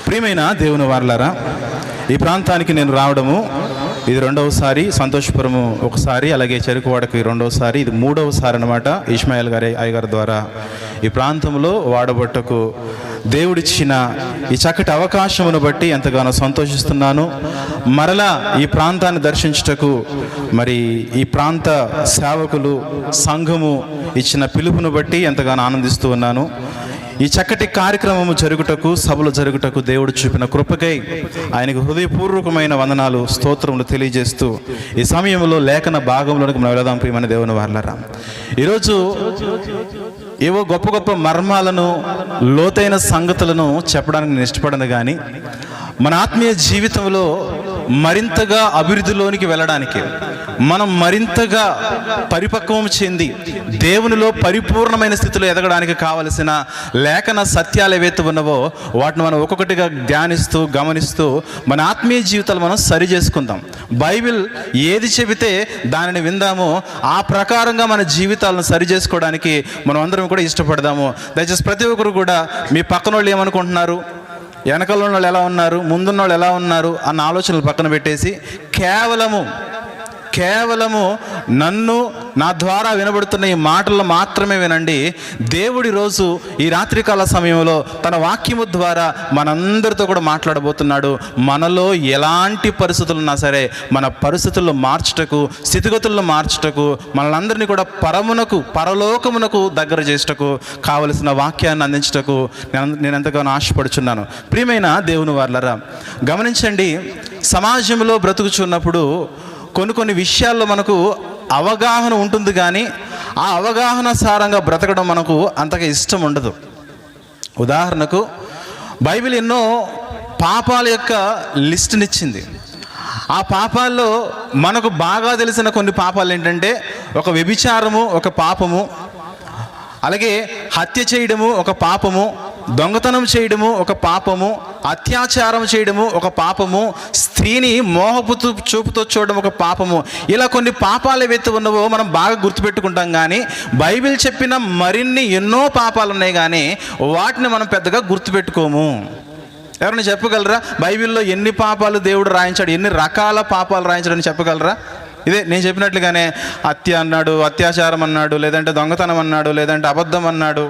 ప్రియమైన దేవుని వారలారా, ఈ ప్రాంతానికి నేను రావడము ఇది రెండవసారి. సంతోషపురము ఒకసారి, అలాగే చెరుకువాడకి రెండవసారి, ఇది మూడవసారి అన్నమాట. ఇస్మాయిల్ అయ్యగారి ద్వారా ఈ ప్రాంతంలో వాడబట్టకు దేవుడిచ్చిన ఈ చక్కటి అవకాశమును బట్టి ఎంతగానో సంతోషిస్తున్నాను. మరలా ఈ ప్రాంతాన్ని దర్శించుటకు మరి ఈ ప్రాంత సేవకులు సంఘము ఇచ్చిన పిలుపును బట్టి ఎంతగానో ఆనందిస్తూ ఉన్నాను. ఈ చక్కటి కార్యక్రమము జరుగుటకు, సభలు జరుగుటకు దేవుడు చూపిన కృపకై ఆయనకు హృదయపూర్వకమైన వందనాలు, స్తోత్రములు తెలియజేస్తూ ఈ సమయంలో లేఖన భాగంలోనికి మనం వెళదాం. ప్రియమైన దేవుని వారలారా, ఈరోజు ఏవో గొప్ప గొప్ప మర్మాలను, లోతైన సంగతులను చెప్పడానికి నేను ఇష్టపడను, కానీ మన ఆత్మీయ జీవితంలో మరింతగా అభివృద్ధిలోనికి వెళ్ళడానికి, మనం మరింతగా పరిపక్వం చెంది దేవునిలో పరిపూర్ణమైన స్థితిలో ఎదగడానికి కావలసిన లేఖన సత్యాలు ఏవైతే ఉన్నవో వాటిని మనం ఒక్కొక్కటిగా ధ్యానిస్తూ, గమనిస్తూ మన ఆత్మీయ జీవితాలు మనం సరి చేసుకుందాం. బైబిల్ ఏది చెబితే దానిని విందామో ఆ ప్రకారంగా మన జీవితాలను సరి చేసుకోవడానికి మనం అందరం కూడా ఇష్టపడదాము. దయచేసి ప్రతి ఒక్కరు కూడా మీ పక్కన వాళ్ళు ఏమనుకుంటున్నారు, వెనకాల ఉన్న వాళ్ళు ఎలా ఉన్నారు, ముందున్న వాళ్ళు ఎలా ఉన్నారు అన్న ఆలోచనలు పక్కన పెట్టేసి కేవలము నన్ను, నా ద్వారా వినబడుతున్న ఈ మాటలు మాత్రమే వినండి. దేవుడి రోజు ఈ రాత్రికాల సమయంలో తన వాక్యము ద్వారా మనందరితో కూడా మాట్లాడబోతున్నాడు. మనలో ఎలాంటి పరిస్థితులు ఉన్నా సరే మన పరిస్థితుల్లో మార్చుటకు, స్థితిగతులను మార్చుటకు, మనలందరినీ కూడా పరలోకమునకు దగ్గర చేయుటకు కావలసిన వాక్యాన్ని అందించుటకు నేను ఎంతగానో ఆశపడుచున్నాను. ప్రియమైన దేవుని వారలారా, గమనించండి, సమాజంలో బ్రతుకుచున్నప్పుడు కొన్ని విషయాల్లో మనకు అవగాహన ఉంటుంది, కానీ ఆ అవగాహన సారంగా బ్రతకడం మనకు అంతగా ఇష్టం ఉండదు. ఉదాహరణకు బైబిల్ ఎన్నో పాపాల యొక్క లిస్టునిచ్చింది. ఆ పాపాల్లో మనకు బాగా తెలిసిన కొన్ని పాపాలు ఏంటంటే, ఒక వ్యభిచారము ఒక పాపము, అలాగే హత్య చేయడము ఒక పాపము, దొంగతనం చేయడము ఒక పాపము, అత్యాచారం చేయడము ఒక పాపము, స్త్రీని మోహపు చూపుతో చూడడం ఒక పాపము. ఇలా కొన్ని పాపాలు ఏవైతే ఉన్నావో మనం బాగా గుర్తుపెట్టుకుంటాం, కానీ బైబిల్ చెప్పిన మరిన్ని ఎన్నో పాపాలు ఉన్నాయి, కానీ వాటిని మనం పెద్దగా గుర్తుపెట్టుకోము. ఎవరైనా చెప్పగలరా బైబిల్లో ఎన్ని పాపాలు దేవుడు రాయించాడు, ఎన్ని రకాల పాపాలు రాయించాడని చెప్పగలరా? ఇదే నేను చెప్పినట్లుగానే హత్య అన్నాడు, అత్యాచారం అన్నాడు, లేదంటే దొంగతనం అన్నాడు, లేదంటే అబద్ధం అన్నాడు.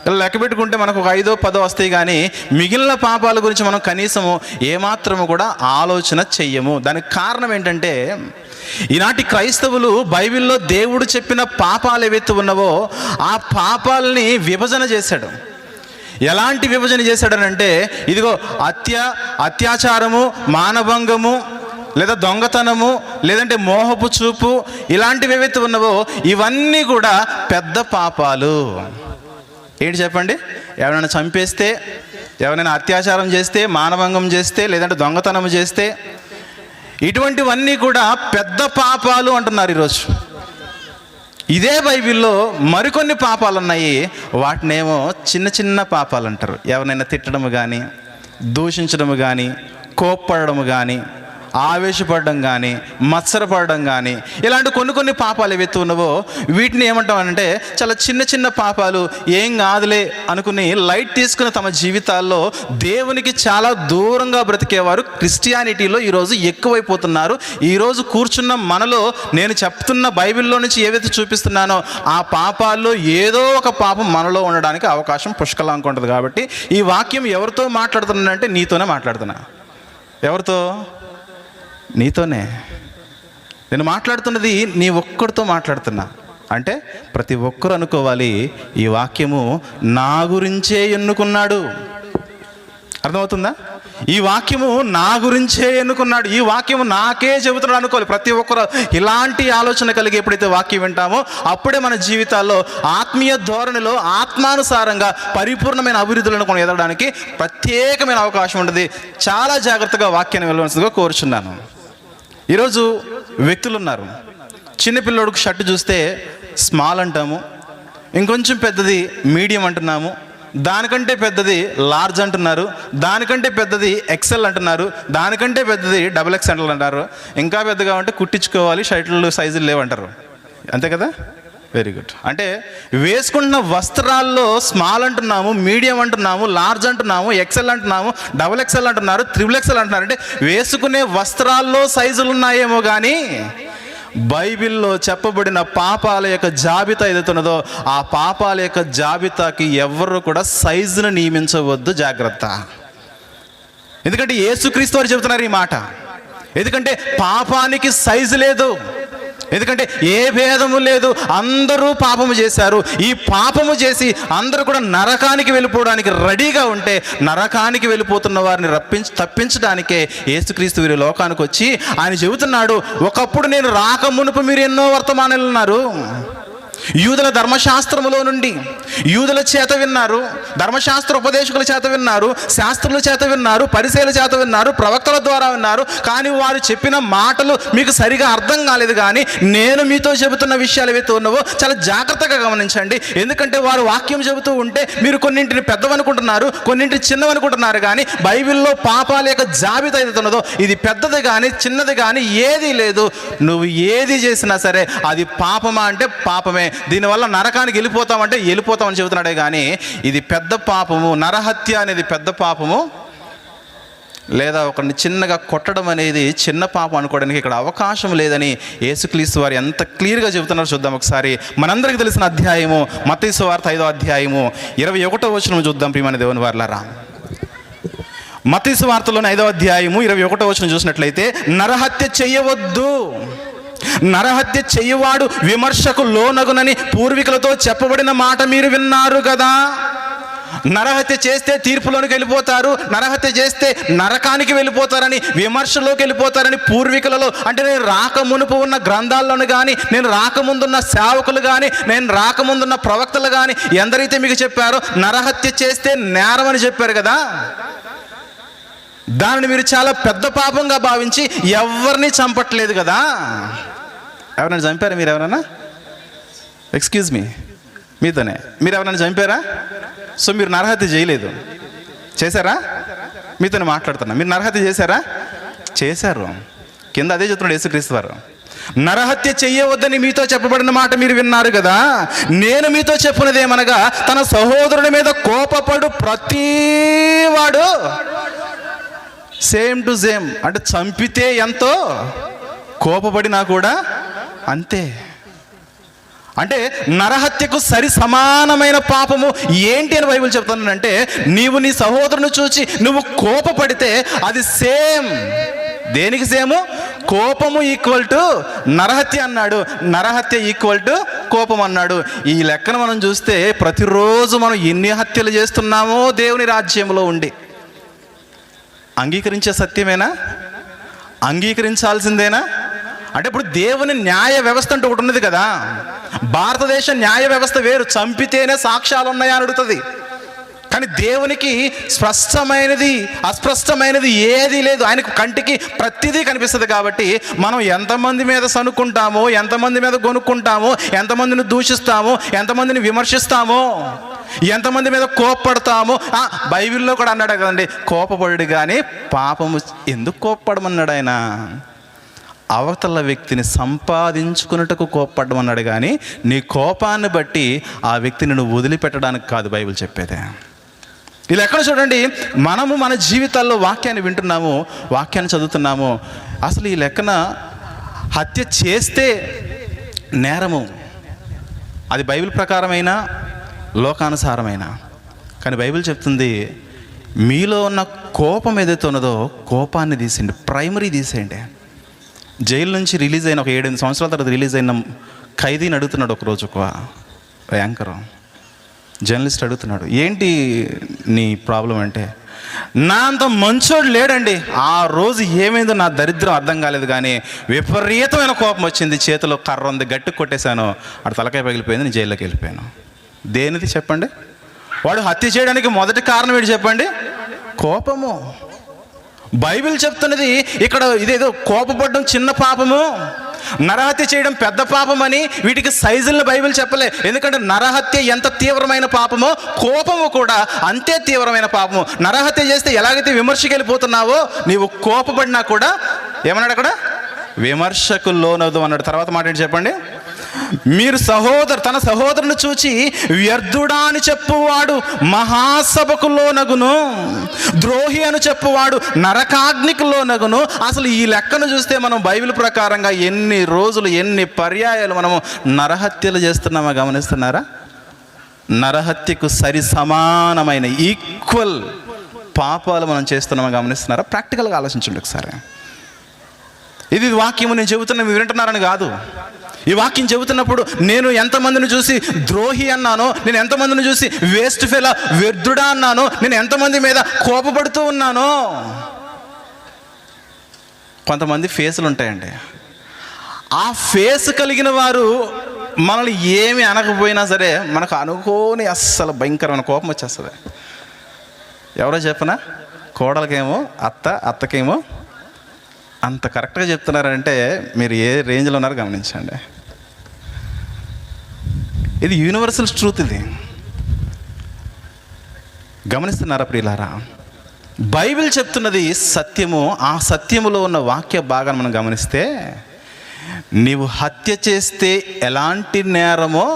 ఇలా లెక్క పెట్టుకుంటే మనకు ఒక 5 10 వస్తాయి, కానీ మిగిలిన పాపాల గురించి మనం కనీసము ఏమాత్రము కూడా ఆలోచన చెయ్యము. దానికి కారణం ఏంటంటే, ఈనాటి క్రైస్తవులు బైబిల్లో దేవుడు చెప్పిన పాపాలు ఏవైతే ఉన్నావో ఆ పాపాలని విభజన చేశాడు. ఎలాంటి విభజన చేశాడనంటే, ఇదిగో అత్యాచారము, మానభంగము, లేదా దొంగతనము, లేదంటే మోహపు చూపు, ఇలాంటివి ఏవైతే ఉన్నావో ఇవన్నీ కూడా పెద్ద పాపాలు. ఏంటి చెప్పండి? ఎవరైనా చంపేస్తే, ఎవరైనా అత్యాచారం చేస్తే, మానభంగం చేస్తే, లేదంటే దొంగతనం చేస్తే, ఇటువంటివన్నీ కూడా పెద్ద పాపాలు అంటున్నారు ఈరోజు. ఇదే బైబిల్లో మరికొన్ని పాపాలు ఉన్నాయి, వాటినేమో చిన్న చిన్న పాపాలు అంటారు. ఎవరైనా తిట్టడము కానీ, దూషించడము కానీ, కోప్పడము కానీ, ఆవేశపడడం కానీ, మత్సరపడడం కానీ, ఇలాంటి కొన్ని పాపాలు ఏవైతే ఉన్నావో వీటిని ఏమంటామనంటే చాలా చిన్న చిన్న పాపాలు, ఏం కాదులే అనుకుని లైట్ తీసుకుని తమ జీవితాల్లో దేవునికి చాలా దూరంగా బ్రతికేవారు క్రిస్టియానిటీలో ఈరోజు ఎక్కువైపోతున్నారు. ఈరోజు కూర్చున్న మనలో నేను చెప్తున్న బైబిల్లో నుంచి ఏవైతే చూపిస్తున్నానో ఆ పాపాల్లో ఏదో ఒక పాపం మనలో ఉండడానికి అవకాశం పుష్కలంగా ఉంటుంది. కాబట్టి ఈ వాక్యం ఎవరితో మాట్లాడుతున్నానంటే నీతోనే మాట్లాడుతున్నా. ఎవరితో? నీతోనే. నేను మాట్లాడుతున్నది నీ ఒక్కడితో మాట్లాడుతున్నా. అంటే ప్రతి ఒక్కరు అనుకోవాలి, ఈ వాక్యము నా గురించే ఎన్నుకున్నాడు. అర్థమవుతుందా? ఈ వాక్యము నా గురించే ఎన్నుకున్నాడు, ఈ వాక్యము నాకే చెబుతున్నాడు అనుకోవాలి. ప్రతి ఒక్కరు ఇలాంటి ఆలోచన కలిగి ఎప్పుడైతే వాక్యం వింటామో అప్పుడే మన జీవితాల్లో ఆత్మీయ ధోరణిలో ఆత్మానుసారంగా పరిపూర్ణమైన అభివృద్ధులను మనం ఎదగడానికి ప్రత్యేకమైన అవకాశం ఉంటుంది. చాలా జాగ్రత్తగా వాక్యాన్ని వెళ్ళవలసిందిగా కోరుచున్నాను. ఈరోజు వ్యక్తులు ఉన్నారు, చిన్నపిల్లోడికి షర్టు చూస్తే స్మాల్ అంటాము, ఇంకొంచెం పెద్దది మీడియం అంటున్నాము, దానికంటే పెద్దది లార్జ్ అంటున్నారు, దానికంటే పెద్దది ఎక్సెల్ అంటున్నారు, దానికంటే పెద్దది XXL అంటారు, ఇంకా పెద్దగా ఉంటే కుట్టించుకోవాలి, షర్ట్లు సైజులు లేవంటారు. అంతే కదా? Very good. అంటే వేసుకుంటున్న వస్త్రాల్లో స్మాల్ అంటున్నాము, మీడియం అంటున్నాము, లార్జ్ అంటున్నాము, ఎక్సెల్ అంటున్నాము, డబుల్ ఎక్సెల్ అంటున్నారు, త్రిబుల్ ఎక్సెల్ అంటున్నారు. అంటే వేసుకునే వస్త్రాల్లో సైజులు ఉన్నాయేమో కానీ బైబిల్లో చెప్పబడిన పాపాల యొక్క జాబితా ఏదైతున్నదో ఆ పాపాల యొక్క జాబితాకి ఎవరు కూడా సైజును నియమించవద్దు, జాగ్రత్త. ఎందుకంటే యేసుక్రీస్తు వారు చెబుతున్నారు ఈ మాట. ఎందుకంటే పాపానికి సైజు లేదు, ఎందుకంటే ఏ భేదము లేదు, అందరూ పాపము చేశారు. ఈ పాపము చేసి అందరూ కూడా నరకానికి వెళ్ళిపోవడానికి రెడీగా ఉంటే నరకానికి వెళ్ళిపోతున్న వారిని తప్పించడానికే యేసుక్రీస్తు వీరి లోకానికి వచ్చి ఆయన చెబుతున్నాడు, ఒకప్పుడు నేను రాక మునుపు మీరు ఎన్నో వర్తమానాలు ఉన్నారు, యూదుల ధర్మశాస్త్రములో నుండి యూదుల చేత విన్నారు, ధర్మశాస్త్ర ఉపదేశకుల చేత విన్నారు, శాస్త్రుల చేత విన్నారు, పరిసయ్యుల చేత విన్నారు, ప్రవక్తల ద్వారా విన్నారు. కానీ వారు చెప్పిన మాటలు మీకు సరిగా అర్థం కాలేదు. కానీ నేను మీతో చెబుతున్న విషయాలు ఏవైతే ఉన్నావో చాలా జాగ్రత్తగా గమనించండి. ఎందుకంటే వారు వాక్యం చెబుతూ ఉంటే మీరు కొన్నింటిని పెద్దవనుకుంటున్నారు, కొన్నింటిని చిన్నవనుకుంటున్నారు. కానీ బైబిల్లో పాపాల యొక్క జాబితా ఏదైతే ఉన్నదో ఇది పెద్దది కానీ చిన్నది కానీ ఏదీ లేదు. నువ్వు ఏది చేసినా సరే అది పాపమా అంటే పాపమే. దీనివల్ల నరకానికి వెళ్ళిపోతామంటే వెళ్ళిపోతామని చెబుతున్నాడే కానీ ఇది పెద్ద పాపము, నరహత్య అనేది పెద్ద పాపము, లేదా ఒకరిని చిన్నగా కొట్టడం అనేది చిన్న పాపం అనుకోవడానికి ఇక్కడ అవకాశం లేదని యేసుక్రీస్తు వారు ఎంత క్లియర్గా చెబుతున్నారో చూద్దాం ఒకసారి. మనందరికీ తెలిసిన అధ్యాయము మత్తయి సువార్త 5వ అధ్యాయము 21వ వచనం చూద్దాం. ప్రియమైన దేవుని వారలారా, మత్తయి సువార్తలోని 5వ అధ్యాయము 21వ వచనం చూసినట్లయితే, నరహత్య చెయ్యవద్దు, నరహత్య చెయ్యవాడు విమర్శకు లోనగునని పూర్వీకులతో చెప్పబడిన మాట మీరు విన్నారు కదా. నరహత్య చేస్తే తీర్పులోనికి వెళ్ళిపోతారు, నరహత్య చేస్తే నరకానికి వెళ్ళిపోతారని, విమర్శలోకి వెళ్ళిపోతారని పూర్వీకులలో, అంటే నేను రాక మునుపు ఉన్న గ్రంథాల్లోను కానీ, నేను రాకముందున్న సేవకులు కానీ, నేను రాకముందున్న ప్రవక్తలు కానీ ఎందరైతే మీకు చెప్పారో నరహత్య చేస్తే నేరం అని చెప్పారు కదా, దానిని మీరు చాలా పెద్ద పాపంగా భావించి ఎవరిని చంపట్లేదు కదా. ఎవరైనా చంపారా? మీరు ఎవరైనా, ఎక్స్క్యూజ్ మీ, మీతోనే మీరు ఎవరైనా చంపారా? సో మీరు నరహత్య చేయలేదు, చేశారా? మీతోనే మాట్లాడుతున్నా. మీరు నరహత్య చేశారా? చేశారు. కింద అదే చెప్తున్నాడు యేసుక్రీస్తు వారు, నరహత్య చెయ్యవద్దని మీతో చెప్పబడిన మాట మీరు విన్నారు కదా. నేను మీతో చెప్పినదేమనగా, తన సహోదరుని మీద కోపపడు ప్రతివాడు సేమ్ టు సేమ్, అంటే చంపితే ఎంతో కోపపడినా కూడా అంతే. అంటే నరహత్యకు సరి సమానమైన పాపము ఏంటి అని బైబిల్ చెప్తానంటే, నీవు నీ సహోదరుని చూచి నువ్వు కోపపడితే అది సేమ్. దేనికి సేము? కోపము ఈక్వల్ టు నరహత్య అన్నాడు, నరహత్య ఈక్వల్ టు కోపం అన్నాడు. ఈ లెక్కను మనం చూస్తే ప్రతిరోజు మనం ఎన్ని హత్యలు చేస్తున్నామో దేవుని రాజ్యంలో ఉండి. అంగీకరించే సత్యమేనా? అంగీకరించాల్సిందేనా? అంటే ఇప్పుడు దేవుని న్యాయ వ్యవస్థ అంటే ఒకటి ఉన్నది కదా. భారతదేశ న్యాయ వ్యవస్థ వేరు, చంపితేనే సాక్ష్యాలు ఉన్నాయా అని అడుగుతుంది. కానీ దేవునికి స్పష్టమైనది అస్పష్టమైనది ఏదీ లేదు. ఆయనకు కంటికి ప్రతిదీ కనిపిస్తుంది. కాబట్టి మనం ఎంతమంది మీద సనుక్కుంటామో, ఎంతమంది మీద కొనుక్కుంటామో, ఎంతమందిని దూషిస్తామో, ఎంతమందిని విమర్శిస్తామో, ఎంతమంది మీద కోపపడతామో. బైబిల్లో కూడా అన్నాడు కదండి, కోపపడు కానీ పాపము ఎందుకు కోపపడమన్నాడు ఆయన? అవతల వ్యక్తిని సంపాదించుకున్నట్టుకు కోపపడమన్నాడు కానీ నీ కోపాన్ని బట్టి ఆ వ్యక్తిని నువ్వు వదిలిపెట్టడానికి కాదు బైబిల్ చెప్పేదే. ఇలా ఎక్కడ చూడండి, మనము మన జీవితాల్లో వాక్యాన్ని వింటున్నాము, వాక్యాన్ని చదువుతున్నాము. అసలు ఈ లెక్కన హత్య చేస్తే నేరము, అది బైబిల్ ప్రకారమైన లోకానుసారమైన. కానీ బైబిల్ చెప్తుంది, మీలో ఉన్న కోపం ఏదైతే ఉన్నదో కోపాన్ని తీసేయండి, ప్రైమరీ తీసేయండి. జైలు నుంచి రిలీజ్ అయిన ఒక 7-8 సంవత్సరాల తర్వాత రిలీజ్ అయిన ఖైదీని అడుగుతున్నాడు ఒకరోజు ఒక యాంకర్, జర్నలిస్ట్ అడుగుతున్నాడు, ఏంటి నీ ప్రాబ్లం అంటే, నా అంత మంచోడు లేడండి, ఆ రోజు ఏమైందో నా దరిద్రం అర్థం కాలేదు కానీ విపరీతమైన కోపం వచ్చింది, చేతిలో కర్ర ఉంది, గట్టి కొట్టేశాను, అటు తలకాయ పగిలిపోయింది, నేను జైల్లోకి వెళ్ళిపోయాను. దేనిది చెప్పండి? వాడు హత్య చేయడానికి మొదటి కారణం ఏంటి చెప్పండి? కోపము. బైబిల్ చెప్తున్నది ఇక్కడ ఇదేదో కోపపడడం చిన్న పాపము, నరహత్య చేయడం పెద్ద పాపం అని వీటికి సైజులను బైబిల్ చెప్పలే. ఎందుకంటే నరహత్య ఎంత తీవ్రమైన పాపమో కోపము కూడా అంతే తీవ్రమైన పాపము. నరహత్య చేస్తే ఎలాగైతే విమర్శకి వెళ్ళిపోతున్నావో, నీవు కోపపడినా కూడా ఏమన్నాడు అక్కడ? విమర్శకు లోనవుదు అన్నాడు. తర్వాత మాట ఏంటి చెప్పండి? మీరు తన సహోదరుని చూచి వ్యర్థుడా అని చెప్పువాడు మహాసభకు లోనగును, ద్రోహి అని చెప్పువాడు నరకాగ్నికి లోనగును. అసలు ఈ లెక్కను చూస్తే మనం బైబిల్ ప్రకారంగా ఎన్ని రోజులు, ఎన్ని పర్యాయాలు మనము నరహత్యలు చేస్తున్నామో గమనిస్తున్నారా? నరహత్యకు సరి సమానమైన ఈక్వల్ పాపాలు మనం చేస్తున్నామో గమనిస్తున్నారా? ప్రాక్టికల్గా ఆలోచించండి ఒకసారి. ఇది వాక్యము నేను చెబుతున్నా మీరు వింటున్నారని కాదు. ఈ వాక్యం చెబుతున్నప్పుడు నేను ఎంతమందిని చూసి ద్రోహి అన్నానో, నేను ఎంతమందిని చూసి వేస్ట్ ఫెలో వ్యర్థుడా అన్నానో, నేను ఎంతమంది మీద కోపపడుతూ ఉన్నానో. కొంతమంది ఫేసులు ఉంటాయండి, ఆ ఫేస్ కలిగిన వారు మనల్ని ఏమి అనకపోయినా సరే మనకు అనుకోని అస్సలు భయంకరమైన కోపం వచ్చేస్తుంది. ఎవరో చెప్పనా, కోడలకేమో అత్తకేమో అంత కరెక్ట్గా చెప్తున్నారంటే మీరు ఏ రేంజ్లో ఉన్నారో గమనించండి. ఇది యూనివర్సల్ ట్రూత్. ఇది గమనిస్తున్నారా ప్రియులారా? బైబిల్ చెప్తున్నది సత్యము. ఆ సత్యములో ఉన్న వాక్య భాగాన్ని మనం గమనిస్తే, నీవు హత్య చేస్తే ఎలాంటి నేరమో,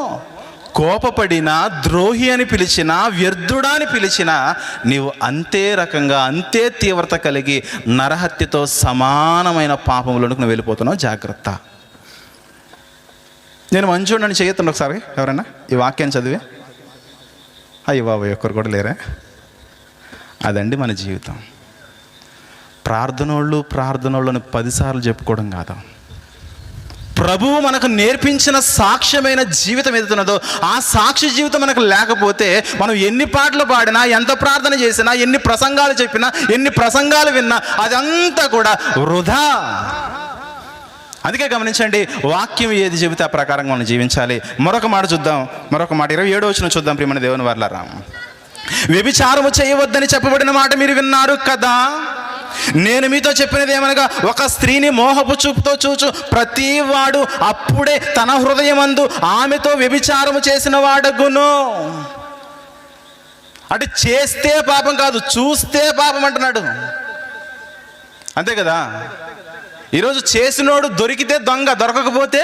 కోపపడినా, ద్రోహి అని పిలిచినా, వ్యర్థుడా అని పిలిచినా నీవు అంతే రకంగా, అంతే తీవ్రత కలిగి నరహత్యతో సమానమైన పాపంలోనికి నువ్వు వెళ్ళిపోతున్నావు. జాగ్రత్త. నేను మంచోడని చేయొద్దండి ఒకసారి ఎవరైనా ఈ వాక్యాన్ని చదివి. అయ్యి బాబు ఒక్కరు కూడా లేరా? అదండి మన జీవితం. ప్రార్థనోళ్ళు అని 10 సార్లు చెప్పుకోవడం కాదు. ప్రభువు మనకు నేర్పించిన సాక్ష్యమైన జీవితం ఏదైతున్నదో ఆ సాక్షి జీవితం మనకు లేకపోతే మనం ఎన్ని పాటలు పాడినా, ఎంత ప్రార్థన చేసినా, ఎన్ని ప్రసంగాలు చెప్పినా, ఎన్ని ప్రసంగాలు విన్నా అదంతా కూడా వృధా. అందుకే గమనించండి, వాక్యం ఏది చెబితే ఆ ప్రకారంగా మనం జీవించాలి. మరొక మాట 27వ వచనం చూద్దాం. ప్రియమైన దేవుని వర్లారా, వ్యభిచారము చేయవద్దని చెప్పబడిన మాట మీరు విన్నారు కదా. నేను మీతో చెప్పినది ఏమనగా, ఒక స్త్రీని మోహపు చూపుతో చూచు ప్రతివాడు అప్పుడే తన హృదయమందు ఆమెతో వ్యభిచారము చేసిన వాడగును. అంటే చేస్తే పాపం కాదు, చూస్తే పాపం అంటున్నాడు. అంతే కదా? ఈరోజు చేసినోడు దొరికితే దొంగ, దొరకకపోతే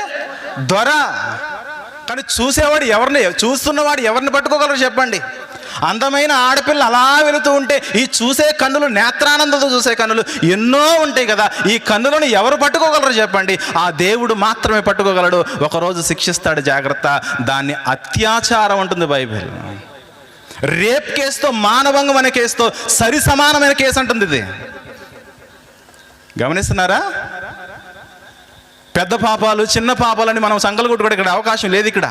దొర. కానీ చూస్తున్నవాడు ఎవరిని పట్టుకోగలరు చెప్పండి? అందమైన ఆడపిల్ల అలా వెళుతూ ఉంటే ఈ చూసే కన్నులు, నేత్రానందంతో చూసే కన్నులు ఎన్నో ఉంటాయి కదా. ఈ కన్నులను ఎవరు పట్టుకోగలరు చెప్పండి? ఆ దేవుడు మాత్రమే పట్టుకోగలడు. ఒకరోజు శిక్షిస్తాడు. జాగ్రత్త. దాన్ని అత్యాచారం ఉంటుంది బైబిల్. రేప్ కేసుతో, మానభంగం అనే కేసుతో సరి సమానమైన కేసు అంటుంది ఇది. గమనిస్తున్నారా? పెద్ద పాపాలు, చిన్న పాపాలని మనం సంకలు కొట్టుకోవడం ఇక్కడ అవకాశం లేదు. ఇక్కడ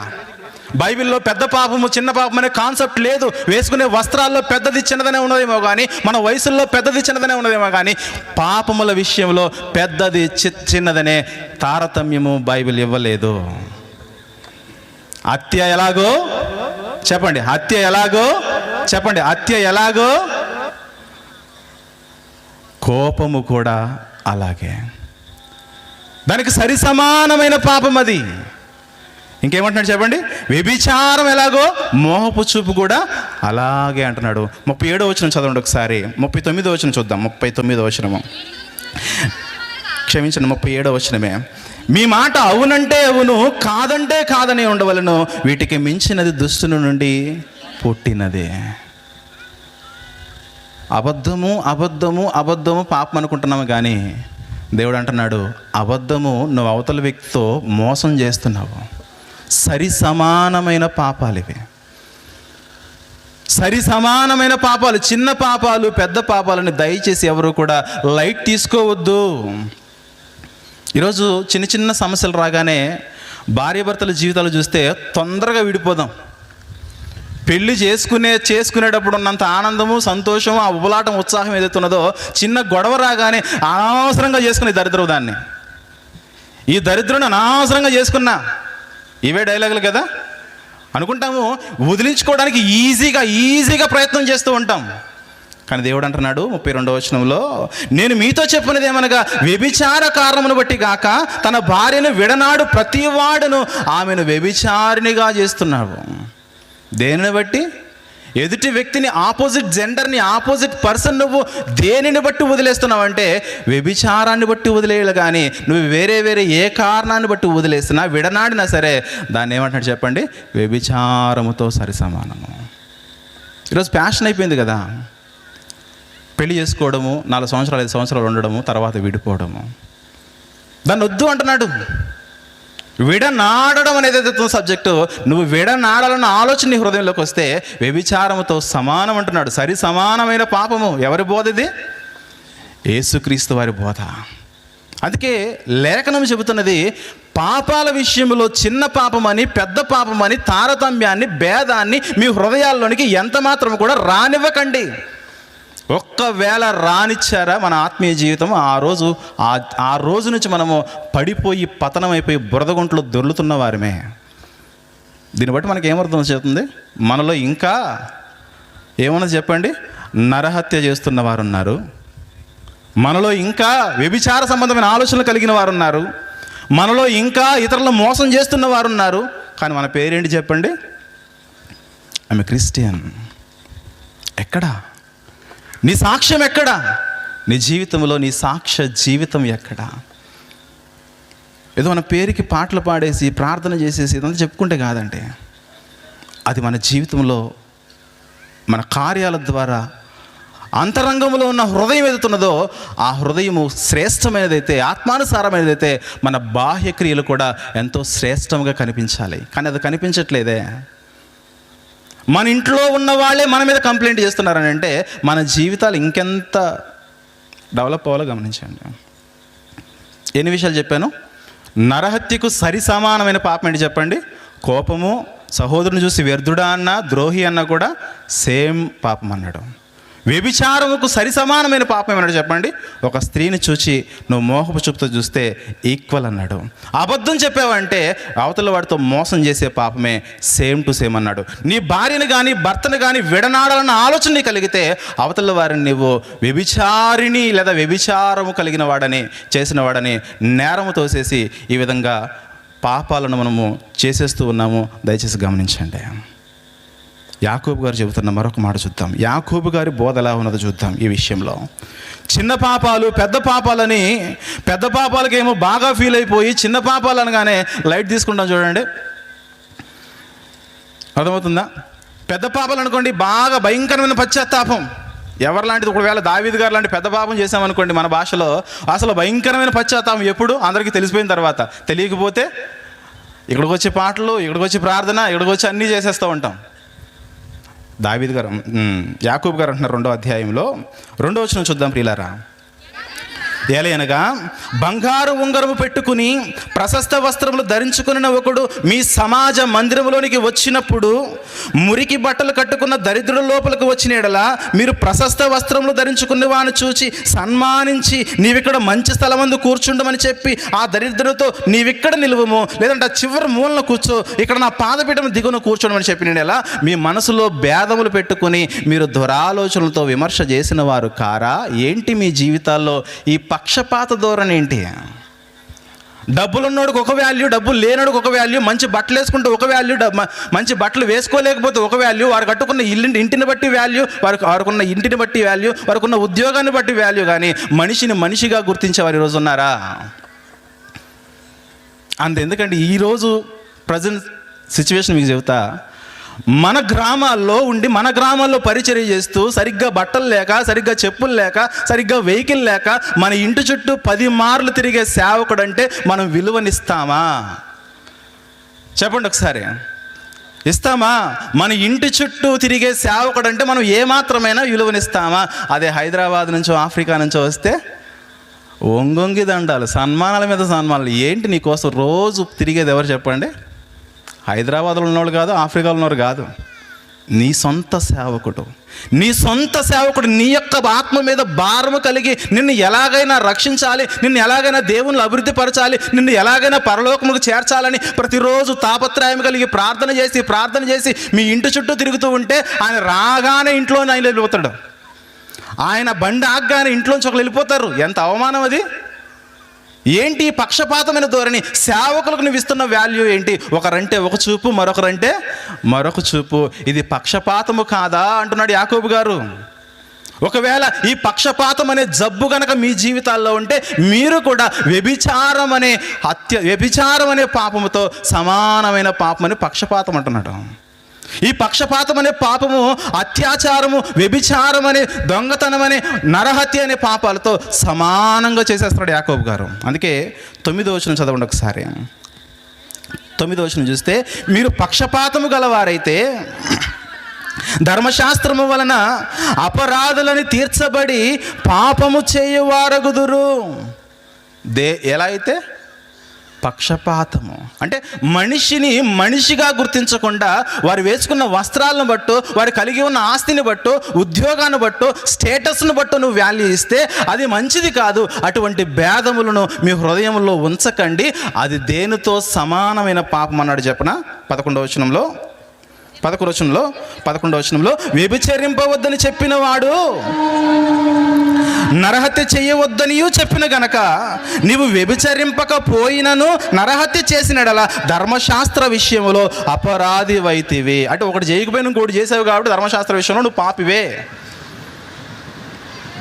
బైబిల్లో పెద్ద పాపము, చిన్న పాపం అనే కాన్సెప్ట్ లేదు. వేసుకునే వస్త్రాల్లో పెద్దది చిన్నదనే ఉన్నదేమో కానీ, మన వయసుల్లో పెద్దది చిన్నదనే ఉన్నదేమో కానీ, పాపముల విషయంలో పెద్దది చిన్నదనే తారతమ్యము బైబిల్ ఇవ్వలేదు. హత్య ఎలాగో చెప్పండి, హత్య ఎలాగో కోపము కూడా అలాగే. దానికి సరి సమానమైన పాపం అది. ఇంకేమంటున్నాడు చెప్పండి? వ్యభిచారం ఎలాగో మోహపు చూపు కూడా అలాగే అంటున్నాడు. 37వ వచనం చదవండి ఒకసారి. 39వ వచనం చూద్దాం. 39వ వచనము, క్షమించండి, 37వ వచనమే. మీ మాట అవునంటే అవును, కాదంటే కాదని ఉండవలను, వీటికి మించినది దుష్టుని నుండి పుట్టినదే. అబద్ధము పాపం అనుకుంటున్నాము కానీ దేవుడు అంటున్నాడు, అబద్ధము నువ్వు అవతల వ్యక్తితో మోసం చేస్తున్నావు. సరి సమానమైన పాపాలు ఇవి. సరి సమానమైన పాపాలు. చిన్న పాపాలు, పెద్ద పాపాలని దయచేసి ఎవరు కూడా లైట్ తీసుకోవద్దు. ఈరోజు చిన్న సమస్యలు రాగానే భార్యాభర్తల జీవితాలు చూస్తే తొందరగా విడిపోదాం. పెళ్లి చేసుకునేటప్పుడు ఉన్నంత ఆనందము, సంతోషము, ఆ ఉబలాటం, ఉత్సాహం ఏదైతే ఉన్నదో, చిన్న గొడవ రాగానే అనవసరంగా చేసుకునే దరిద్రం. దాన్ని ఈ దరిద్రుని అనవసరంగా చేసుకున్నా. ఇవే డైలాగులు కదా అనుకుంటాము. వదిలించుకోవడానికి ఈజీగా ప్రయత్నం చేస్తూ ఉంటాం. కానీ దేవుడు అంటున్నాడు 32వ వచనంలో, నేను మీతో చెప్పినది ఏమనగా, వ్యభిచార కారణమును బట్టి గాక తన భార్యను విడనాడు ప్రతివాడును ఆమెను వ్యభిచారినిగా చేస్తున్నాడు. దేనిని బట్టి? ఎదుటి వ్యక్తిని, ఆపోజిట్ జెండర్ని, ఆపోజిట్ పర్సన్ నువ్వు దేనిని బట్టి వదిలేస్తున్నావు అంటే వ్యభిచారాన్ని బట్టి వదిలేయాలి. కానీ నువ్వు వేరే వేరే ఏ కారణాన్ని బట్టి వదిలేసినా, విడనాడినా సరే దాన్ని ఏమంటున్నాడు చెప్పండి, వ్యభిచారముతో సరి సమానము. ఈరోజు ప్యాషన్ అయిపోయింది కదా, పెళ్లి చేసుకోవడము, 4 సంవత్సరాలు 5 సంవత్సరాలు ఉండడము, తర్వాత విడిపోవడము. దాన్ని వద్దు అంటున్నాడు. విడనాడడం అనేది ఏదైతే సబ్జెక్టు, నువ్వు విడనాడాలన్న ఆలోచన నీ హృదయంలోకి వస్తే వ్యభిచారముతో సమానం అంటున్నాడు. సరి సమానమైన పాపము. ఎవరి బోధ ఇది? యేసుక్రీస్తు వారి బోధ. అందుకే లేఖనం చెబుతున్నది, పాపాల విషయంలో చిన్న పాపమని పెద్ద పాపమని తారతమ్యాన్ని, భేదాన్ని మీ హృదయాల్లోనికి ఎంత మాత్రం కూడా రానివ్వకండి. ఒక్కవేళ రానిచ్చారా మన ఆత్మీయ జీవితం ఆ రోజు నుంచి మనము పడిపోయి పతనమైపోయి బురదగుంట్లో దొర్లుతున్న వారమే. దీన్ని బట్టి మనకి ఏమర్థం చేస్తుంది? మనలో ఇంకా ఏమన్నా చెప్పండి, నరహత్య చేస్తున్న వారు ఉన్నారు, మనలో ఇంకా వ్యభిచార సంబంధమైన ఆలోచనలు కలిగిన వారు ఉన్నారు, మనలో ఇంకా ఇతరులను మోసం చేస్తున్న వారు ఉన్నారు. కానీ మన పేరేంటి చెప్పండి? ఆమె క్రిస్టియన్. ఎక్కడా నీ సాక్ష్యం? ఎక్కడా నీ జీవితంలో నీ సాక్ష్య జీవితం? ఎక్కడా? ఏదో మన పేరుకి పాటలు పాడేసి ప్రార్థన చేసేసి ఇదంతా చెప్పుకుంటే కాదంటే, అది మన జీవితంలో మన కార్యాల ద్వారా అంతరంగంలో ఉన్న హృదయం ఏదైతున్నదో ఆ హృదయము శ్రేష్టమైనదైతే, ఆత్మానుసారమైనదైతే మన బాహ్య క్రియలు కూడా ఎంతో శ్రేష్టంగా కనిపించాలి. కానీ అది కనిపించట్లేదే. మన ఇంట్లో ఉన్న వాళ్ళే మన మీద కంప్లైంట్ చేస్తున్నారని అంటే మన జీవితాలు ఇంకెంత డెవలప్ అవ్వాలో గమనించండి. ఎన్ని విషయాలు చెప్పాను? నరహత్యకు సరి సమానమైన పాపం ఏంటి చెప్పండి? కోపము. సహోదరుని చూసి వ్యర్థుడా అన్నా, ద్రోహి అన్నా కూడా సేమ్ పాపం అన్నాడు. వ్యభిచారముకు సరి సమానమైన పాపం ఏమన్నాడు చెప్పండి? ఒక స్త్రీని చూచి నువ్వు మోహపు చూపుతో చూస్తే ఈక్వల్ అన్నాడు. అబద్ధం చెప్పావంటే అవతల వాడితో మోసం చేసే పాపమే సేమ్ టు సేమ్ అన్నాడు. నీ భార్యను కానీ భర్తను కానీ విడనాడాలన్న ఆలోచన నీ కలిగితే అవతల వారిని నువ్వు వ్యభిచారిణి లేదా వ్యభిచారము కలిగిన వాడని, చేసిన వాడని నేరము తోసేసి ఈ విధంగా పాపాలను మనము చేసేస్తూ ఉన్నాము. దయచేసి గమనించండి. యాకోబు గారు చెబుతున్న మరొక మాట చూద్దాం. యాకోబు గారి బోధ ఎలా ఉన్నదో చూద్దాం ఈ విషయంలో. చిన్న పాపాలు పెద్ద పాపాలని, పెద్ద పాపాలకేమో బాగా ఫీల్ అయిపోయి చిన్న పాపాలు అనగానే లైట్ తీసుకుంటాం చూడండి. అర్థమవుతుందా? పెద్ద పాపాలు అనుకోండి బాగా భయంకరమైన పశ్చాత్తాపం. ఎవరిలాంటిది? ఒకవేళ దావీదు గారు లాంటి పెద్ద పాపం చేసామనుకోండి మన భాషలో, అసలు భయంకరమైన పశ్చాత్తాపం ఎప్పుడు? అందరికీ తెలిసిపోయిన తర్వాత. తెలియకపోతే ఇక్కడికి వచ్చే పాటలు, ఇక్కడికి వచ్చి ప్రార్థన, ఇక్కడికి వచ్చి అన్నీ చేసేస్తూ ఉంటాం. దావీదు గారు, యాకోబు గారు అంటున్నారు 2వ అధ్యాయంలో 2వ వచనం చూద్దాం ప్రియులారా. ఏలయనగా బంగారు ఉంగరము పెట్టుకుని ప్రశస్త వస్త్రములు ధరించుకున్న ఒకడు మీ సమాజ మందిరంలోనికి వచ్చినప్పుడు మురికి బట్టలు కట్టుకున్న దరిద్రుల లోపలికి వచ్చిన ఎడల మీరు ప్రశస్త వస్త్రములు ధరించుకున్న వాడిని చూచి సన్మానించి నీవిక్కడ మంచి స్థలమందు కూర్చుండమని చెప్పి ఆ దరిద్రులతో నీవిక్కడ నిలువము, లేదంటే ఆ చివరి మూలన కూర్చో, ఇక్కడ నా పాదపీఠం దిగున కూర్చోడమని చెప్పిన ఎలా మీ మనసులో భేదములు పెట్టుకుని మీరు దురాలోచనలతో విమర్శ చేసిన వారు కారా? ఏంటి మీ జీవితాల్లో ఈ పక్షపాత ధోరణి ఏంటి? డబ్బులున్నోడికి ఒక వాల్యూ, డబ్బులు లేనోడికి ఒక వాల్యూ, మంచి బట్టలు వేసుకుంటే ఒక వాల్యూ, మంచి బట్టలు వేసుకోలేకపోతే ఒక వాల్యూ, వారు కట్టుకున్న ఇంటిని బట్టి వాల్యూ, వారికున్న ఇంటిని బట్టి వాల్యూ, వారికున్న ఉద్యోగాన్ని బట్టి వాల్యూ. కానీ మనిషిని మనిషిగా గుర్తించేవారు ఈరోజు ఉన్నారా? ఎందుకంటే ఈరోజు ప్రజెంట్ సిచ్యువేషన్ మీకు చెబుతా. మన గ్రామాల్లో ఉండి మన గ్రామాల్లో పరిచర్య చేస్తూ సరిగ్గా బట్టలు లేక, సరిగ్గా చెప్పులు లేక, సరిగ్గా వెహికల్ లేక మన ఇంటి చుట్టూ 10 మార్లు తిరిగే సేవకుడు అంటే మనం విలువనిస్తామా? చెప్పండి ఒకసారి. ఇస్తామా? మన ఇంటి చుట్టూ తిరిగే సేవకుడు అంటే మనం ఏమాత్రమైనా విలువనిస్తామా? అదే హైదరాబాద్ నుంచో ఆఫ్రికా నుంచో వస్తే ఒంగొంగి దండాలు, సన్మానాల మీద సన్మానాలు. ఏంటి నీకోసం రోజు తిరిగేది ఎవరు చెప్పండి? హైదరాబాద్లో ఉన్నవాళ్ళు కాదు, ఆఫ్రికాలో ఉన్నవారు కాదు, నీ సొంత సేవకుడు. నీ సొంత సేవకుడు నీ యొక్క ఆత్మ మీద భారము కలిగి నిన్ను ఎలాగైనా రక్షించాలి, నిన్ను ఎలాగైనా దేవుని అభివృద్ధి పరచాలి, నిన్ను ఎలాగైనా పరలోకముకు చేర్చాలని ప్రతిరోజు తాపత్రయం కలిగి ప్రార్థన చేసి మీ ఇంటి చుట్టూ తిరుగుతూ ఉంటే ఆయన రాగానే ఇంట్లోనే ఆయన వెళ్ళిపోతాడు. ఆయన బండి ఆగ్గానే ఇంట్లోంచి ఒకరు వెళ్ళిపోతారు. ఎంత అవమానం అది! ఏంటి ఈ పక్షపాతమైన ధోరణి? సేవకులకు నువ్వు ఇస్తున్న వాల్యూ ఏంటి? ఒకరంటే ఒక చూపు, మరొకరంటే మరొక చూపు. ఇది పక్షపాతము కాదా అంటున్నాడు యాకోబు గారు. ఒకవేళ ఈ పక్షపాతం అనే జబ్బు కనుక మీ జీవితాల్లో ఉంటే మీరు కూడా వ్యభిచారం అనే పాపముతో సమానమైన పాపం అని పక్షపాతం అంటున్నాడు. ఈ పక్షపాతం అనే పాపము అత్యాచారము, వ్యభిచారం అనే, దొంగతనం అనే, నరహత్య అనే పాపాలతో సమానంగా చేసేస్తున్నాడు యాకోబు గారు. అందుకే 9వ వచనం చదవండి ఒకసారి. 9వ వచనం చూస్తే, మీరు పక్షపాతము గలవారైతే ధర్మశాస్త్రము వలన అపరాధులని తీర్చబడి పాపము చేయువారగుదురు. ఎలా అయితే? పక్షపాతము అంటే మనిషిని మనిషిగా గుర్తించకుండా వారు వేసుకున్న వస్త్రాలను బట్టు, వారు కలిగి ఉన్న ఆస్తిని బట్టు, ఉద్యోగాన్ని బట్టు, స్టేటస్ను బట్టు నువ్వు వాల్యూ ఇస్తే అది మంచిది కాదు. అటువంటి భేదములను మీ హృదయంలో ఉంచకండి. అది దేనితో సమానమైన పాపం అన్నాడు చెప్పన 11వ వచనంలో వ్యభిచరింపవద్దని చెప్పిన వాడు నరహత్య చేయవద్దనియూ చెప్పిన గనక నీవు వ్యభిచరింపకపోయినను నరహత్య చేసినడలా ధర్మశాస్త్ర విషయంలో అపరాధివైతివి. అంటే ఒకటి చేయకపోయినా ఇంకోటి చేసావు కాబట్టి ధర్మశాస్త్ర విషయంలో నువ్వు పాపివే.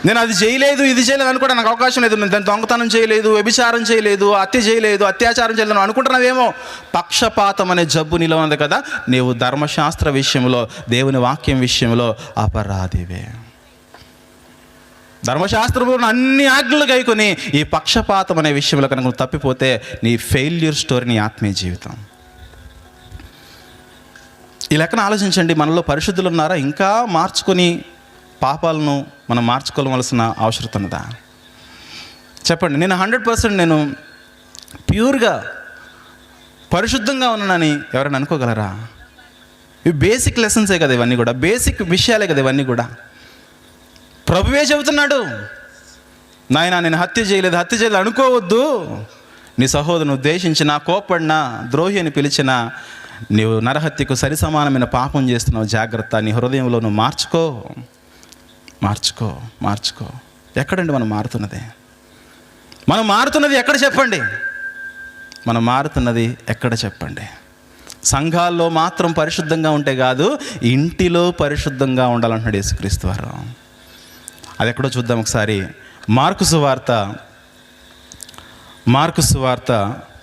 నేను అది చేయలేదు, ఇది చేయలేదు అనుకోవడం నాకు అవకాశం లేదు. నేను దొంగతనం చేయలేదు, వ్యభిచారం చేయలేదు, హత్య చేయలేదు, అత్యాచారం చేయలేదు అనుకుంటున్నావేమో. పక్షపాతం అనే జబ్బు నీలో ఉంది కదా, నీవు ధర్మశాస్త్ర విషయంలో, దేవుని వాక్యం విషయంలో అపరాధివే. ధర్మశాస్త్రంలో అన్ని ఆజ్ఞలు గైకొని ఈ పక్షపాతం అనే విషయంలో కనుక నువ్వు తప్పిపోతే నీ ఫెయిల్యూర్ స్టోరీ, నీ ఆత్మీయ జీవితం. ఈ లెక్కన ఆలోచించండి. మనలో పరిశుద్ధులు ఉన్నారా? ఇంకా మార్చుకొని పాపాలను మనం మార్చుకోవాల్సిన అవసరం ఉన్నదా? చెప్పండి. నేను 100% నేను ప్యూర్గా పరిశుద్ధంగా ఉన్నానని ఎవరైనా అనుకోగలరా? ఇవి బేసిక్ లెసన్సే కదా, ఇవన్నీ కూడా బేసిక్ విషయాలే కదా ఇవన్నీ కూడా. ప్రభువే చెబుతున్నాడు, నాయనా నేను హత్య చేయలేదు అనుకోవద్దు. నీ సహోదరుని ఉద్దేశించినా, కోప్పడినా, ద్రోహి అని పిలిచినా నీవు నరహత్యకు సరి సమానమైన పాపం చేస్తున్నావు. జాగ్రత్త. నీ హృదయంలో నువ్వు మార్చుకో. ఎక్కడండి మనం మారుతున్నది? ఎక్కడ చెప్పండి? మనం మారుతున్నది ఎక్కడ చెప్పండి? సంఘాల్లో మాత్రం పరిశుద్ధంగా ఉంటే కాదు, ఇంటిలో పరిశుద్ధంగా ఉండాలంటున్నాడు యేసుక్రీస్తు వారు. అది ఎక్కడో చూద్దాం ఒకసారి. మార్కు సువార్త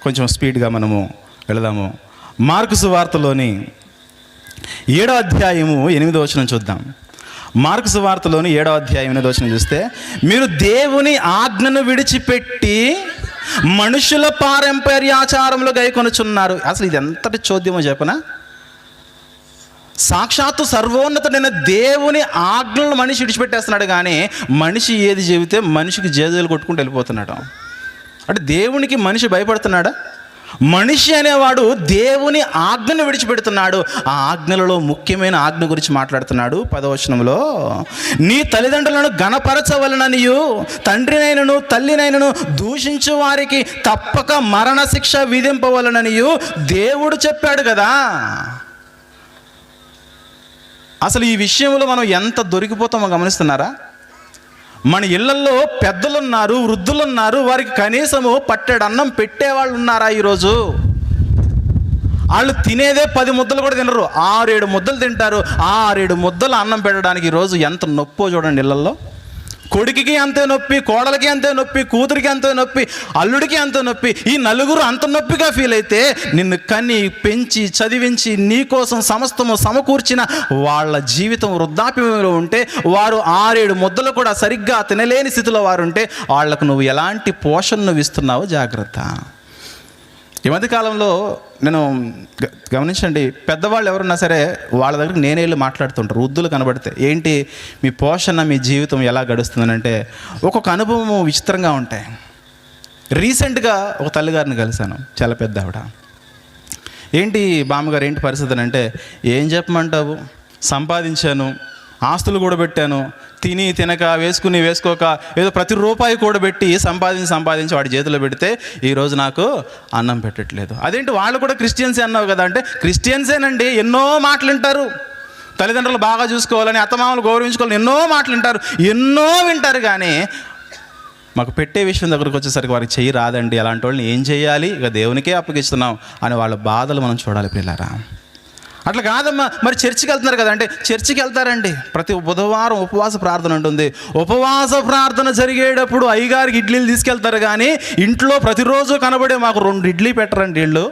కొంచెం స్పీడ్గా మనము వెళదాము. మార్కు సువార్తలోని 7వ అధ్యాయము 8వ వచనం చూద్దాం. మార్కు సువార్తలోని 7వ అధ్యాయం 8వ వచనం చూస్తే, మీరు దేవుని ఆజ్ఞను విడిచిపెట్టి మనుషుల పారంపర్యాచారములు గైకొనుచున్నారు. అసలు ఇది ఎంతటి చోద్యమో చెప్పనా? సాక్షాత్తు సర్వోన్నతుడైన దేవుని ఆజ్ఞలను మనిషి విడిచిపెట్టేస్తున్నాడు, కానీ మనిషి ఏది చెబితే మనిషికి జేజేలు కొట్టుకుంటూ వెళ్ళిపోతున్నాడు. అంటే దేవునికి మనిషి భయపడుతున్నాడా? మనిషి అనేవాడు దేవుని ఆజ్ఞను విడిచిపెడుతున్నాడు. ఆ ఆజ్ఞలలో ముఖ్యమైన ఆజ్ఞ గురించి మాట్లాడుతున్నాడు 10వ వచనంలో. నీ తల్లిదండ్రులను ఘనపరచవలననియు తండ్రినైనను తల్లినైనను దూషించు వారికి తప్పక మరణశిక్ష విధింపవలననియు దేవుడు చెప్పాడు కదా. అసలు ఈ విషయంలో మనం ఎంత దొరికిపోతామో గమనిస్తున్నారా? మన ఇళ్లలో పెద్దలున్నారు, వృద్ధులున్నారు, వారికి కనీసము పట్టెడు అన్నం పెట్టేవాళ్ళు ఉన్నారా? ఈరోజు వాళ్ళు తినేదే 10 ముద్దలు కూడా తినరు, 6-7 ముద్దలు తింటారు. 6-7 ముద్దలు అన్నం పెట్టడానికి ఈరోజు ఎంత నొప్పో చూడండి. ఇళ్లలో కొడుకుకి అంతే నొప్పి, కోడలికి అంతే నొప్పి, కూతురికి అంతే నొప్పి, అల్లుడికి అంతే నొప్పి. ఈ నలుగురు అంత నొప్పిగా ఫీల్ అయితే నిన్ను కని పెంచి చదివించి నీకోసం సమస్తము సమకూర్చిన వాళ్ళ జీవితం వృద్ధాప్యంలో ఉంటే, వారు 6-7 ముద్దలు కూడా సరిగ్గా తినలేని స్థితిలో వారు ఉంటే వాళ్లకు నువ్వు ఎలాంటి పోషణ నువ్వు ఇస్తున్నావో జాగ్రత్త. ఈ మధ్యకాలంలో నేను గమనించండి, పెద్దవాళ్ళు ఎవరున్నా సరే వాళ్ళ దగ్గరికి నేనే వెళ్ళి మాట్లాడుతుంటారు. వృద్ధులు కనబడితే, ఏంటి మీ పోషణ, మీ జీవితం ఎలా గడుస్తుందని అంటే ఒక్కొక్క అనుభవం విచిత్రంగా ఉంటాయి. రీసెంట్గా ఒక తల్లిగారిని కలిశాను, చాలా పెద్ద ఆవిడ. ఏంటి బామ్మగారు ఏంటి పరిస్థితి అని అంటే, ఏం చెప్పమంటావు, సంపాదించాను, ఆస్తులు కూడా పెట్టాను, తిని తినక వేసుకుని వేసుకోక ఏదో ప్రతి రూపాయి కూడా పెట్టి సంపాదించి వాడి చేతిలో పెడితే ఈరోజు నాకు అన్నం పెట్టట్లేదు. అదేంటి వాళ్ళు కూడా క్రిస్టియన్సే అన్నావు కదా అంటే, క్రిస్టియన్సేనండి, ఎన్నో మాటలు వింటారు, తల్లిదండ్రులు బాగా చూసుకోవాలని, అత్తమామలు గౌరవించుకోవాలని ఎన్నో మాటలు వింటారు, ఎన్నో వింటారు, కానీ మాకు పెట్టే విషయం దగ్గరకు వచ్చేసరికి వారికి చెయ్యి రాదండి, అలాంటి వాళ్ళని ఏం చేయాలి, ఇక దేవునికే అప్పగిస్తున్నాం అని వాళ్ళ బాధలు మనం చూడాలి పిల్లరా. అట్లా కాదమ్మా, మరి చర్చికి వెళ్తున్నారు కదా అంటే చర్చికి వెళ్తారండి. ప్రతి బుధవారం ఉపవాస ప్రార్థన ఉంటుంది. ఉపవాస ప్రార్థన జరిగేటప్పుడు అయ్యగారికి ఇడ్లీలు తీసుకెళ్తారు, కానీ ఇంట్లో ప్రతిరోజు కనబడే మాకు 2 ఇడ్లీ పెట్టరండి వీళ్ళు.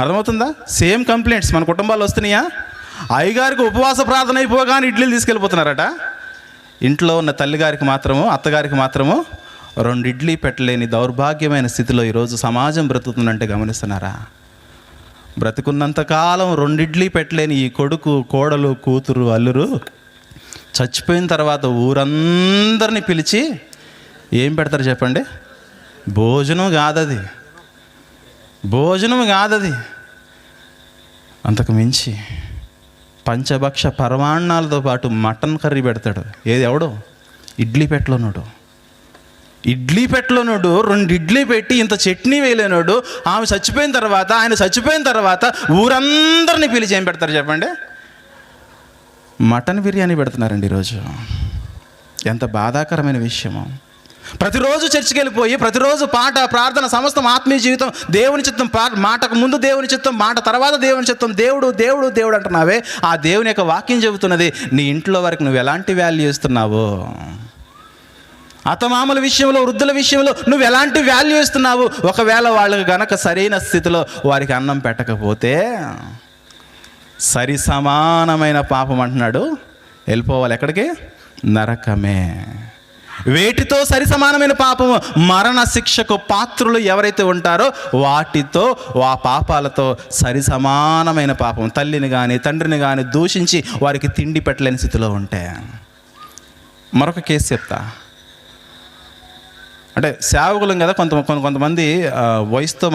అర్థమవుతుందా? సేమ్ కంప్లైంట్స్ మన కుటుంబాల్లో వస్తున్నాయా? అయ్యగారికి ఉపవాస ప్రార్థన అయిపోగానే ఇడ్లీలు తీసుకెళ్ళిపోతున్నారట. ఇంట్లో ఉన్న తల్లిగారికి మాత్రము, అత్తగారికి మాత్రము 2 ఇడ్లీ పెట్టలేని దౌర్భాగ్యమైన స్థితిలో ఈరోజు సమాజం బ్రతుకుతుందంటే గమనిస్తున్నారా? బ్రతుకున్నంతకాలం 2 ఇడ్లీ పెట్టలేని ఈ కొడుకు, కోడలు, కూతురు, అల్లురు చచ్చిపోయిన తర్వాత ఊరందరినీ పిలిచి ఏం పెడతారు చెప్పండి? భోజనం కాదది, భోజనం కాదది. అంతకు మించి పంచభక్ష పరమాన్నాలతో పాటు మటన్ కర్రీ పెడతాడు. ఏది ఎవడు? ఇడ్లీ పెట్టలోనుడు. ఇడ్లీ పెట్టలోనుడు 2 ఇడ్లీ పెట్టి ఇంత చట్నీ వేయలేనోడు ఆమె చచ్చిపోయిన తర్వాత, ఆయన చచ్చిపోయిన తర్వాత ఊరందరినీ పిలిచి ఏం పెడతారు చెప్పండి? మటన్ బిర్యానీ పెడుతున్నారండి ఈరోజు. ఎంత బాధాకరమైన విషయము. ప్రతిరోజు చర్చికి వెళ్ళిపోయి ప్రతిరోజు పాట, ప్రార్థన, సమస్తం ఆత్మీయ జీవితం, దేవుని చిత్తం, మాటకు ముందు దేవుని చిత్తం, మాట తర్వాత దేవుని చిత్తం, దేవుడు దేవుడు దేవుడు అంటున్నావే, ఆ దేవుని యొక్క వాక్యం చెబుతున్నది నీ ఇంట్లో వరకు నువ్వు ఎలాంటి వాల్యూ ఇస్తున్నావు? అత్తమామల విషయంలో, వృద్ధుల విషయంలో నువ్వు ఎలాంటి వాల్యూ ఇస్తున్నావు? ఒకవేళ వాళ్ళకి గనక సరైన స్థితిలో వారికి అన్నం పెట్టకపోతే సరి సమానమైన పాపం అంటున్నాడు. వెళ్ళిపోవాలి ఎక్కడికి? నరకమే. వేటితో సరి సమానమైన పాపము? మరణ శిక్షకు పాత్రులు ఎవరైతే ఉంటారో వాటితో, ఆ పాపాలతో సరి సమానమైన పాపం. తల్లిని కానీ తండ్రిని కానీ దూషించి వారికి తిండి పెట్టలేని స్థితిలో ఉంటే. మరొక కేసు చెప్తా. అంటే సేవకులం కదా, కొంతమంది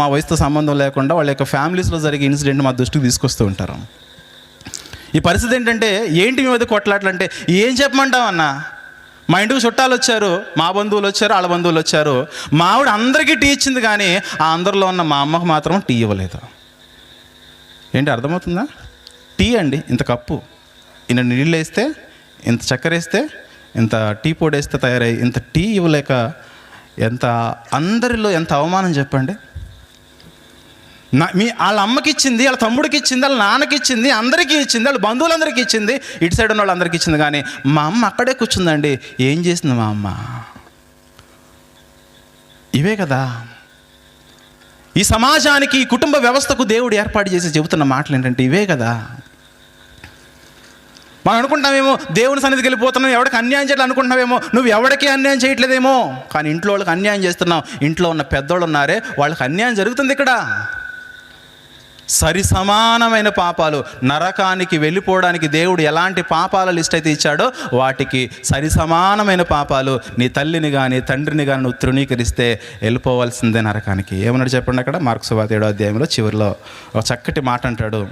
మా వయసుతో సంబంధం లేకుండా వాళ్ళ యొక్క ఫ్యామిలీస్లో జరిగే ఇన్సిడెంట్ మా దృష్టికి తీసుకొస్తూ ఉంటారు. ఈ పరిస్థితి ఏంటంటే, ఏంటి మీ మధ్య కొట్లాటలు అంటే, ఏం చెప్పమంటావన్నా, మా ఇంటికి చుట్టాలు వచ్చారు, మా బంధువులు వచ్చారు, వాళ్ళ బంధువులు వచ్చారు, మా ఆవిడ అందరికీ టీ ఇచ్చింది కానీ ఆ అందరిలో ఉన్న మా అమ్మకు మాత్రం టీ ఇవ్వలేదు. ఏంటి అర్థమవుతుందా? టీ అండి, ఇంత కప్పు, ఇంత నీళ్ళు వేస్తే, ఇంత చక్కెర వేస్తే, ఇంత టీ పొడి వేస్తే తయారయ్యి ఇంత టీ ఇవ్వలేక ఎంత అందరిలో ఎంత అవమానం చెప్పండి. వాళ్ళ అమ్మకి ఇచ్చింది, వాళ్ళ తమ్ముడికి ఇచ్చింది, వాళ్ళ నాన్నకి ఇచ్చింది, అందరికీ ఇచ్చింది, వాళ్ళ బంధువులందరికీ ఇచ్చింది, ఇటు సైడ్ ఉన్న వాళ్ళందరికీ ఇచ్చింది, కానీ మా అమ్మ అక్కడే కూర్చుందండి. ఏం చేసింది మా అమ్మ? ఇవే కదా ఈ సమాజానికి, ఈ కుటుంబ వ్యవస్థకు దేవుడు ఏర్పాటు చేసి చెబుతున్న మాటలు ఏంటంటే ఇవే కదా. మనం అనుకుంటామేమో దేవుని సన్నిధికి వెళ్ళిపోతున్నాం, ఎవరికి అన్యాయం చేయట్లేదు అనుకుంటున్నావేమో, నువ్వు ఎవరికి అన్యాయం చేయట్లేదేమో, కానీ ఇంట్లో వాళ్ళకి అన్యాయం చేస్తున్నావు. ఇంట్లో ఉన్న పెద్దోళ్ళు ఉన్నారే, వాళ్ళకి అన్యాయం జరుగుతుంది. ఇక్కడ సరి సమానమైన పాపాలు, నరకానికి వెళ్ళిపోవడానికి దేవుడు ఎలాంటి పాపాల లిస్ట్ అయితే ఇచ్చాడో వాటికి సరి సమానమైన పాపాలు. నీ తల్లిని కానీ తండ్రిని కానీ నువ్వు తృణీకరిస్తే వెళ్ళిపోవాల్సిందే నరకానికి. ఏమన్నాడు చెప్పండి అక్కడ? మార్కు సువార్త 7వ అధ్యాయంలో చివరిలో ఒక చక్కటి మాట అంటాడు.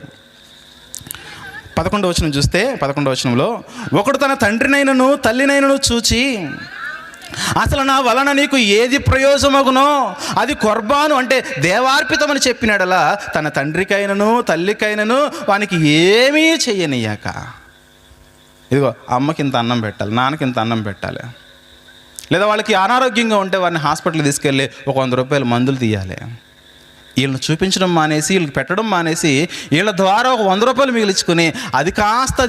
11వ వచనం చూస్తే, 11వ వచనంలో, ఒకడు తన తండ్రినైనను తల్లినైనను చూచి అసలు నా వలన నీకు ఏది ప్రయోజనమగునో అది కొర్బాను అంటే దేవార్పితమని చెప్పినాడలా తన తండ్రికైనను తల్లికైనను వానికి ఏమీ చెయ్యనియ్యాక, ఇదిగో అమ్మకి ఇంత అన్నం పెట్టాలి, నాన్నకి ఇంత అన్నం పెట్టాలి, లేదా వాళ్ళకి అనారోగ్యంగా ఉంటే వారిని హాస్పిటల్కి తీసుకెళ్ళి ఒక 100 రూపాయల మందులు తీయాలి. వీళ్ళని చూపించడం మానేసి, వీళ్ళకి పెట్టడం మానేసి, వీళ్ళ ద్వారా ఒక 100 రూపాయలు మిగిలించుకొని అది కాస్త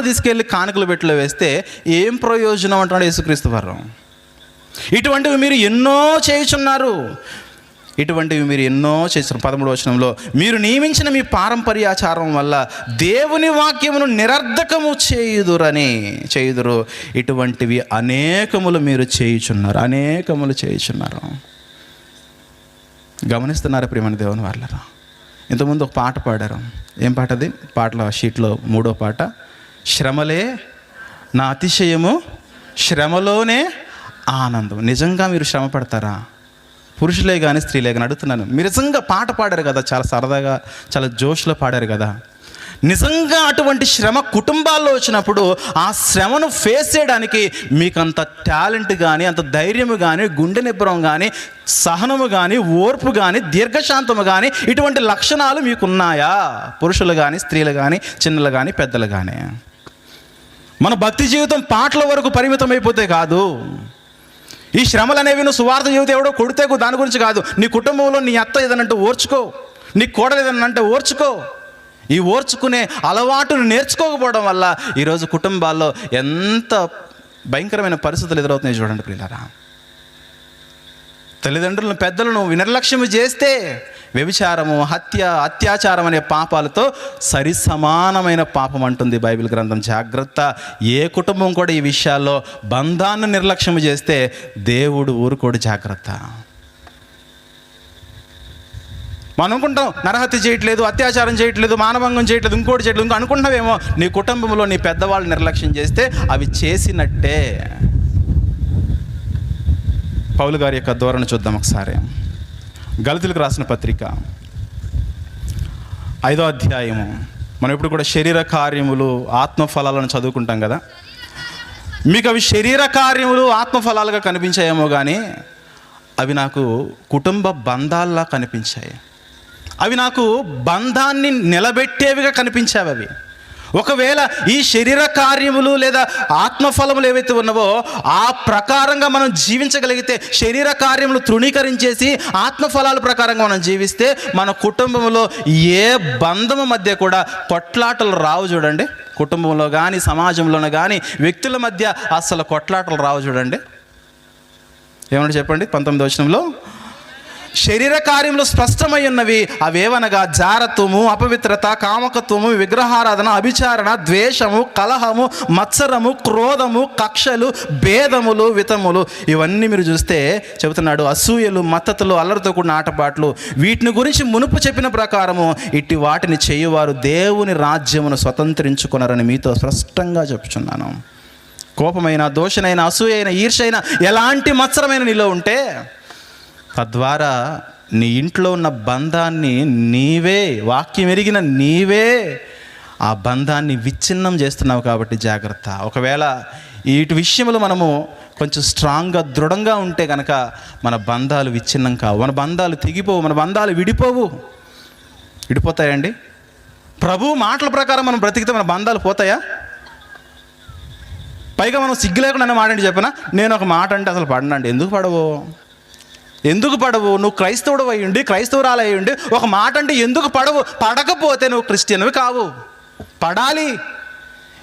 తీసుకెళ్ళి కానుకలు పెట్టిలో వేస్తే ఏం ప్రయోజనం అంటున్నాడు యేసుక్రీస్తు వారు. ఇటువంటివి మీరు ఎన్నో చేయుచున్నారు. 13వ వచనంలో, మీరు నియమించిన మీ పారంపర్యాచారం వల్ల దేవుని వాక్యమును నిరర్ధకము చేయుదురు. ఇటువంటివి అనేకములు మీరు చేయుచున్నారు. గమనిస్తున్నారు ప్రియమైన దేవుని వాళ్ళరా? ఇంతకుముందు ఒక పాట పాడారు. ఏం పాట అది? పాటల షీట్లో 3వ పాట, శ్రమలే నా అతిశయము, శ్రమలోనే ఆనందం. నిజంగా మీరు శ్రమ పడతారా? పురుషులే కానీ స్త్రీలే కానీ అడుగుతున్నాను. మీరు నిజంగా పాట పాడారు కదా, చాలా సరదాగా, చాలా జోష్లో పాడారు కదా. నిజంగా అటువంటి శ్రమ కుటుంబాల్లో వచ్చినప్పుడు ఆ శ్రమను ఫేస్ చేయడానికి మీకు అంత టాలెంట్ కానీ, అంత ధైర్యము కానీ, గుండె నిబ్బరం కానీ, సహనము కానీ, ఓర్పు కానీ, దీర్ఘశాంతము కానీ, ఇటువంటి లక్షణాలు మీకున్నాయా? పురుషులు కానీ స్త్రీలు కానీ, చిన్నలు కానీ పెద్దలు కానీ. మన భక్తి జీవితం పాటల వరకు పరిమితం అయిపోతే కాదు. ఈ శ్రమలు అనేవి నువ్వు సువార్త జీవితం ఎవడో కొడితే దాని గురించి కాదు. నీ కుటుంబంలో నీ అత్త ఏదనంటే ఓర్చుకో, నీ కోడలు ఏదనంటే ఓర్చుకో. ఈ ఓర్చుకునే అలవాటును నేర్చుకోకపోవడం వల్ల ఈరోజు కుటుంబాల్లో ఎంత భయంకరమైన పరిస్థితులు ఎదురవుతున్నాయి చూడండి ప్రియులారా. తల్లిదండ్రులను పెద్దలను నిర్లక్ష్యం చేస్తే వ్యభిచారము, హత్య, అత్యాచారం అనే పాపాలతో సరి సమానమైన పాపం అంటుంది బైబిల్ గ్రంథం. జాగ్రత్త. ఏ కుటుంబం కూడా ఈ విషయాల్లో బంధాన్ని నిర్లక్ష్యం చేస్తే దేవుడు ఊరుకోడు. జాగ్రత్త. మనం అనుకుంటాం నరహత్య చేయట్లేదు, అత్యాచారం చేయట్లేదు, మానభంగం చేయట్లేదు, ఇంకోటి చేయట్లేదు, ఇంకో అనుకుంటున్నావేమో. నీ కుటుంబంలో నీ పెద్దవాళ్ళు నిర్లక్ష్యం చేస్తే అవి చేసినట్టే. పౌలు గారి యొక్క ధోరణి చూద్దాం ఒకసారి. గలతీయులకు రాసిన పత్రిక 5వ అధ్యాయము. మనం ఇప్పుడు కూడా శరీర కార్యములు, ఆత్మఫలాలను చదువుకుంటాం కదా. మీకు అవి శరీర కార్యములు, ఆత్మఫలాలుగా కనిపించాయేమో కానీ అవి నాకు కుటుంబ బంధాల్లా కనిపించాయి. అవి నాకు బంధాన్ని నిలబెట్టేవిగా కనిపించావి. అవి ఒకవేళ ఈ శరీర కార్యములు లేదా ఆత్మఫలములు ఏవైతే ఉన్నావో ఆ ప్రకారంగా మనం జీవించగలిగితే, శరీర కార్యములు తృణీకరించేసి ఆత్మఫలాల ప్రకారంగా మనం జీవిస్తే మన కుటుంబంలో ఏ బంధము మధ్య కూడా కొట్లాటలు రావు. చూడండి, కుటుంబంలో కానీ సమాజంలోనూ కానీ వ్యక్తుల మధ్య అసలు కొట్లాటలు రావు. చూడండి ఏమంటే చెప్పండి 19వ వచనంలో, శరీర కార్యములు స్పష్టమై ఉన్నవి. అవేవనగా జారత్వము, అపవిత్రత, కామకత్వము, విగ్రహారాధన, అభిచారణ, ద్వేషము, కలహము, మత్సరము, క్రోధము, కక్షలు, భేదములు, వితములు. ఇవన్నీ మీరు చూస్తే చెబుతున్నాడు. అసూయలు, మత్తతులు, అల్లరితో కూడిన ఆటపాట్లు. వీటిని గురించి మునుపు చెప్పిన ప్రకారము ఇట్టి వాటిని చేయువారు దేవుని రాజ్యమును స్వతంత్రించుకున్నారని మీతో స్పష్టంగా చెప్పుచున్నాను. కోపమైన, దోషనైన, అసూయైన, ఈర్ష్యైన, ఎలాంటి మత్సరమైన నీలో ఉంటే తద్వారా నీ ఇంట్లో ఉన్న బంధాన్ని నీవే, వాక్యం ఎరిగిన నీవే ఆ బంధాన్ని విచ్ఛిన్నం చేస్తున్నావు. కాబట్టి జాగ్రత్త. ఒకవేళ వీటి విషయంలో మనము కొంచెం స్ట్రాంగ్గా, దృఢంగా ఉంటే కనుక మన బంధాలు విచ్ఛిన్నం కావు, మన బంధాలు తెగిపోవు, మన బంధాలు విడిపోతాయండి. ప్రభు మాటల ప్రకారం మనం బ్రతికితే మన బంధాలు పోతాయా? పైగా మనం సిగ్గు లేకుండా మాట అంటే చెప్పినా, నేను ఒక మాట అంటే అసలు పడనండి. ఎందుకు పడవు? నువ్వు క్రైస్తవుడు అయ్యుండి, క్రైస్తవురాలు అయ్యుండి ఒక మాట అంటే ఎందుకు పడవు? పడకపోతే నువ్వు క్రిస్టియన్వి కావు. పడాలి.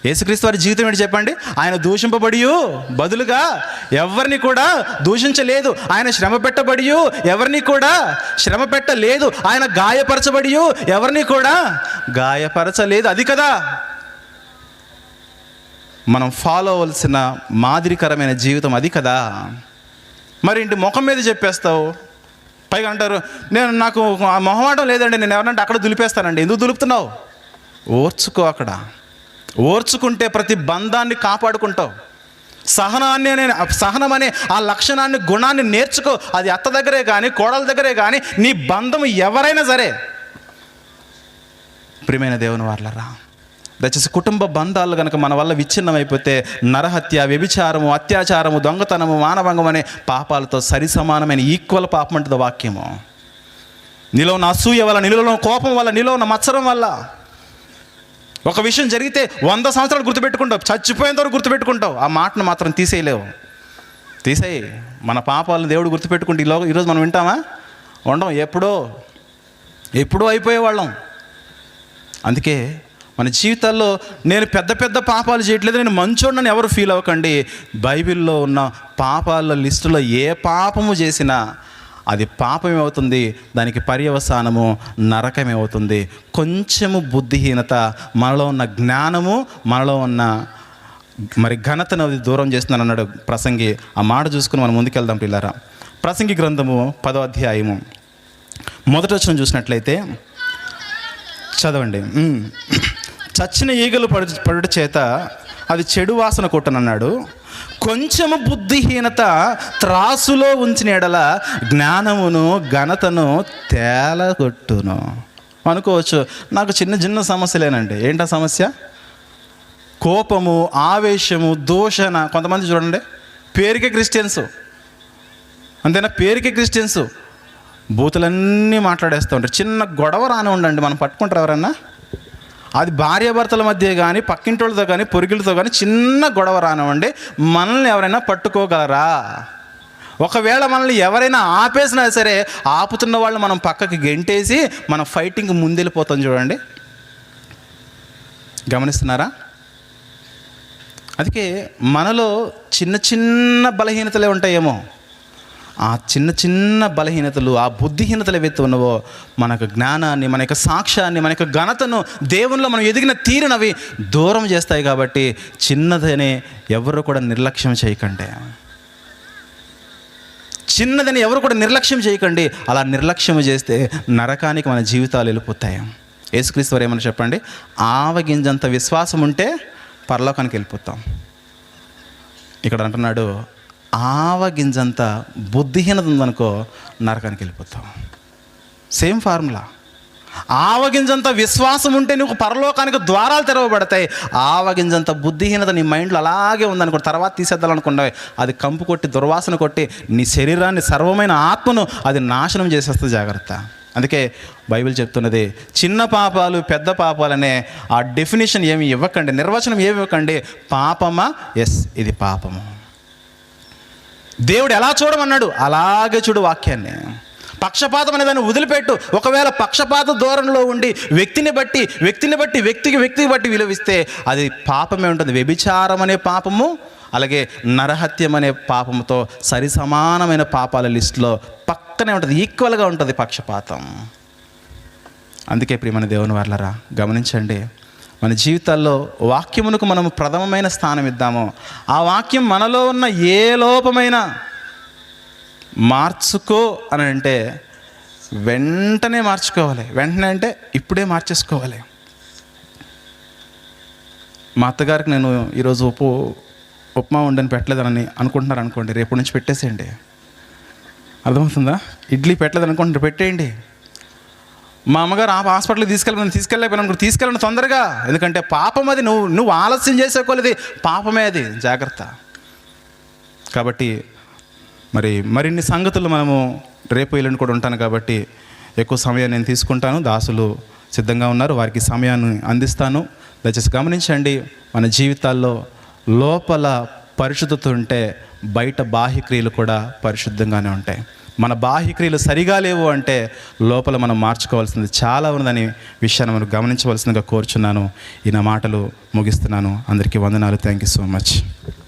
యేసుక్రీస్తు వారి జీవితం ఏంటి చెప్పండి? ఆయన దూషింపబడి బదులుగా ఎవరిని కూడా దూషించలేదు. ఆయన శ్రమ పెట్టబడి ఎవరిని కూడా శ్రమ పెట్టలేదు. ఆయన గాయపరచబడి ఎవరిని కూడా గాయపరచలేదు. అది కదా మనం ఫాలో అవ్వాల్సిన మాదిరికరమైన జీవితం. అది కదా. మరి ఇంటి ముఖం మీద చెప్పేస్తావు. పైగా అంటారు, నాకు మొహమాటం లేదండి, నేను ఎవరంటే అక్కడ దులిపేస్తానండి. ఎందుకు దులుపుతున్నావు? ఓర్చుకో. అక్కడ ఓర్చుకుంటే ప్రతి బంధాన్ని కాపాడుకుంటావు. సహనం అనే ఆ లక్షణాన్ని, గుణాన్ని నేర్చుకో. అది అత్త దగ్గరే కానీ, కోడల దగ్గరే కానీ, నీ బంధం ఎవరైనా సరే. ప్రియమైన దేవుని వారలారా, దయచేసి కుటుంబ బంధాలు కనుక మన వల్ల విచ్ఛిన్నమైపోతే నరహత్య, వ్యభిచారము, అత్యాచారము, దొంగతనము, మానభంగం అనే పాపాలతో సరి సమానమైన ఈక్వల్ పాపం అంటుంది వాక్యము. నీలో ఉన్న అసూయ వల్ల, నీలో ఉన్న కోపం వల్ల, నీలో ఉన్న మత్సరం వల్ల ఒక విషయం జరిగితే 100 సంవత్సరాలు గుర్తుపెట్టుకుంటావు, చచ్చిపోయేంత వరకు గుర్తుపెట్టుకుంటావు. ఆ మాటను మాత్రం తీసేయలేవు. తీసేయి. మన పాపాలను దేవుడు గుర్తుపెట్టుకుంటే ఈరోజు మనం వింటామా? ఉండం. ఎప్పుడో అయిపోయేవాళ్ళం. అందుకే మన జీవితాల్లో నేను పెద్ద పాపాలు చేయట్లేదు, నేను మంచోడిని ఎవరు ఫీల్ అవ్వకండి. బైబిల్లో ఉన్న పాపాల లిస్టులో ఏ పాపము చేసినా అది పాపమేమవుతుంది, దానికి పర్యవసానము నరకమేమవుతుంది. కొంచెము బుద్ధిహీనత, మనలో ఉన్న జ్ఞానము, మనలో ఉన్న ఘనతను అది దూరం చేస్తున్నాను అన్నాడు ప్రసంగి. ఆ మాట చూసుకుని మనం ముందుకెళ్దాం పిల్లారా. ప్రసంగి గ్రంథము 10వ అధ్యాయము 1వ వచనం చూసినట్లయితే చదవండి. చచ్చిన ఈగలు పడుట చేత అది చెడు వాసన కొట్టనన్నాడు. కొంచెము బుద్ధిహీనత త్రాసులో ఉంచిన ఎడల జ్ఞానమును ఘనతను తేలగొట్టును. అనుకోవచ్చు, నాకు చిన్న సమస్యలేనండి. ఏంటా సమస్య? కోపము, ఆవేశము, దూషణ. కొంతమంది చూడండి, పేరుకే క్రిస్టియన్స్, అంతేనా? పేరుకే క్రిస్టియన్స్ బూతులన్నీ మాట్లాడేస్తూ ఉంటారు. చిన్న గొడవ రాని ఉండండి, మనం పట్టుకుంటారు ఎవరన్నా. అది భార్యాభర్తల మధ్య కానీ పక్కింటోళ్ళతో కానీ పొరుగులతో కానీ చిన్న గొడవ రానివ్వండి, మనల్ని ఎవరైనా పట్టుకోగలరా? ఒకవేళ మనల్ని ఎవరైనా ఆపేసినా సరే, ఆపుతున్న వాళ్ళు మనం పక్కకి గెంటేసి మనం ఫైటింగ్ ముందెళ్ళిపోతాం. చూడండి, గమనిస్తున్నారా? అందుకే మనలో చిన్న చిన్న బలహీనతలే ఉంటాయేమో. ఆ చిన్న చిన్న బలహీనతలు, ఆ బుద్ధిహీనతలు ఏవైతే ఉన్నవో మనకు జ్ఞానాన్ని, మన యొక్క సాక్ష్యాన్ని, మన యొక్క ఘనతను, దేవునిలో మనం ఎదిగిన తీరునవి దూరం చేస్తాయి. కాబట్టి చిన్నదని ఎవరు కూడా నిర్లక్ష్యం చేయకండి. చిన్నదని ఎవరు కూడా నిర్లక్ష్యం చేయకండి. అలా నిర్లక్ష్యం చేస్తే నరకానికి మన జీవితాలు వెళ్ళిపోతాయి. యేసుక్రీస్తు వారు ఏమన్నా చెప్పండి, ఆవగింజంత విశ్వాసం ఉంటే పరలోకానికి వెళ్ళిపోతాం. ఇక్కడ అంటున్నాడు, ఆవగింజంత బుద్ధిహీనత ఉందనుకో నరకానికి వెళ్ళిపోతాం. Same formula. ఆవగింజంత విశ్వాసం ఉంటే నువ్వు పరలోకానికి ద్వారాలు తెరవబడతాయి. ఆవగింజంత బుద్ధిహీనత నీ మైండ్లో అలాగే ఉందనుకో, తర్వాత తీసేద్దామనుకున్నావు, అది కంపు కొట్టి దుర్వాసన కొట్టి నీ శరీరాన్ని, సర్వమైన ఆత్మను అది నాశనం చేసేస్తుంది. జాగ్రత్త. అందుకే బైబిల్ చెప్తున్నది, చిన్న పాపాలు పెద్ద పాపాలనే ఆ డెఫినేషన్ ఏమి ఇవ్వకండి, నిర్వచనం ఏమి ఇవ్వకండి. పాపమా? ఎస్, ఇది పాపము. దేవుడు ఎలా చూడమన్నాడు అలాగే చూడు వాక్యాన్ని. పక్షపాతం అనే దాన్ని వదిలిపెట్టు. ఒకవేళ పక్షపాత ధోరణిలో ఉండి వ్యక్తిని బట్టి వ్యక్తికి బట్టి విలువిస్తే అది పాపమే ఉంటుంది. వ్యభిచారం అనే పాపము, అలాగే నరహత్యం అనే పాపముతో సరి సమానమైన పాపాల లిస్టులో పక్కనే ఉంటుంది, ఈక్వల్గా ఉంటుంది పక్షపాతం. అందుకే ప్రియమైన దేవుని వారలారా, గమనించండి, మన జీవితాల్లో వాక్యమునకు మనము ప్రథమమైన స్థానం ఇద్దాము. ఆ వాక్యం మనలో ఉన్న ఏ లోపమైనా మార్చుకో అని అంటే వెంటనే మార్చుకోవాలి. వెంటనే అంటే ఇప్పుడే మార్చేసుకోవాలి. మా అత్తగారికి నేను ఈరోజు ఉప్మా ఉండని పెట్టలేదని అనుకుంటున్నారు అనుకోండి, రేపు నుంచి పెట్టేసేయండి. అర్థమవుతుందా? ఇడ్లీ పెట్టలేదు అనుకుంటున్నారు, పెట్టేయండి. మా అమ్మగారు హాస్పిటల్కి తీసుకెళ్ళలేకపోయినా తీసుకెళ్ళండి తొందరగా. ఎందుకంటే పాపం అది. నువ్వు ఆలస్యం చేసేకోలేదు, పాపమే అది. జాగ్రత్త. కాబట్టి మరిన్ని సంగతులు మనము రేపు ఎల్లుండి కూడా ఉంటాను కాబట్టి ఎక్కువ సమయం నేను తీసుకుంటాను. దాసులు సిద్ధంగా ఉన్నారు, వారికి సమయాన్ని అందిస్తాను. దయచేసి గమనించండి, మన జీవితాల్లో లోపల పరిశుద్ధత ఉంటే బయట బాహ్యక్రియలు కూడా పరిశుద్ధంగానే ఉంటాయి. మన బాహ్యక్రియలు సరిగా లేవు అంటే లోపల మనం మార్చుకోవాల్సింది చాలా ఉన్నదని విషయాన్ని మనం గమనించవలసిందిగా కోరుచున్నాను. ఈ నా మాటలు ముగిస్తున్నాను. అందరికీ వందనాలు. Thank you so much.